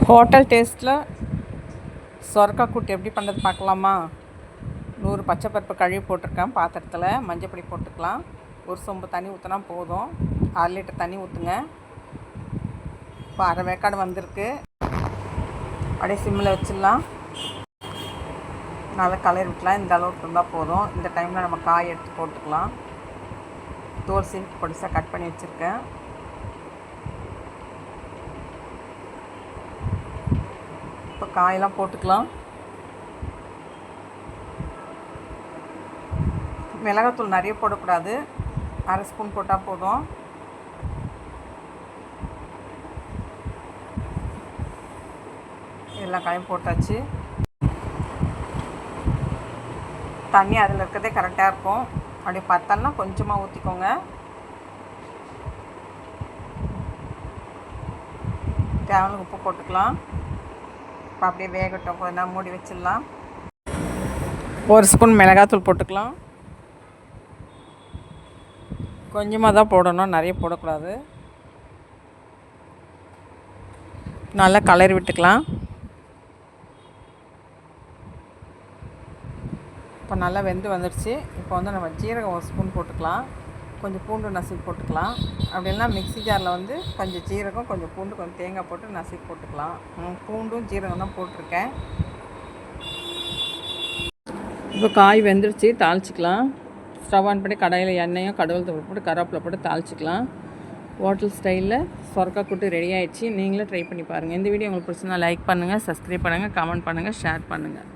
Hotel டேஸ்ட்டில் சொரக்காய் கூட்டு எப்படி பண்ணுறது பார்க்கலாமா? 100 பச்சை பருப்பு கழுவி போட்டிருக்கேன். பாத்திரத்தில் மஞ்சள் பொடி போட்டுக்கலாம். ஒரு சொம்பு தண்ணி ஊற்றினா போதும். 1/2 லிட்டர் தண்ணி ஊற்றுங்க. இப்போ அரை வேக்காடு வந்திருக்கு. அப்படியே சிம்மில் வச்சிடலாம். நல்லா கலர் விட்டுலாம். இந்த அளவுக்கு இருந்தால் போதும். இந்த டைமில் நம்ம காய் எடுத்து போட்டுக்கலாம். தோல் சீவிட்டு பொடிசாக கட் பண்ணி வச்சுருக்கேன். இப்போ காயெல்லாம் போட்டுக்கலாம். மிளகாத்தூள் நிறைய போடக்கூடாது. 1/2 ஸ்பூன் போட்டால் போதும். எல்லா காயும் போட்டாச்சு. தண்ணி அதில் இருக்கிறதே கரெக்டாக இருக்கும். அப்படி பத்தலனா கொஞ்சமாக ஊற்றிக்கோங்க. தேவையான உப்பு போட்டுக்கலாம். இப்போ அப்படியே வேகட்டும். கொஞ்ச நேரம் மூடி வச்சிடலாம். 1 ஸ்பூன் மிளகாத்தூள் போட்டுக்கலாம். கொஞ்சமாக தான் போடணும், நிறைய போடக்கூடாது. நல்லா கலரி விட்டுக்கலாம். இப்போ நல்லா வெந்து வந்துடுச்சு. இப்போ வந்து நம்ம ஜீரகம் 1 ஸ்பூன் போட்டுக்கலாம். கொஞ்சம் பூண்டு நசுக்கி போட்டுக்கலாம். அப்படி இல்லைனா மிக்ஸி ஜாரில் வந்து கொஞ்சம் ஜீரகம், கொஞ்சம் பூண்டு, கொஞ்சம் தேங்காய் போட்டு நசுக்கி போட்டுக்கலாம். பூண்டும் ஜீரகம் தான் போட்டிருக்கேன். இப்போ காய் வெந்துடுச்சு. தாளிச்சிக்கலாம். ஸ்டவ் ஆன் பண்ணி கடாயில் எண்ணெயும் கடுகு போட்டு கருவேப்பிலை போட்டு தாளிச்சிக்கலாம். ஹோட்டல் ஸ்டைலில் சொரக்காய் கூட்டு ரெடி ஆகிடுச்சு. நீங்களே ட்ரை பண்ணி பாருங்கள். இந்த வீடியோ உங்களுக்கு பிடிச்சிருந்தா லைக் பண்ணுங்கள், சப்ஸ்கிரைப் பண்ணுங்கள், கமெண்ட் பண்ணுங்கள், ஷேர் பண்ணுங்கள்.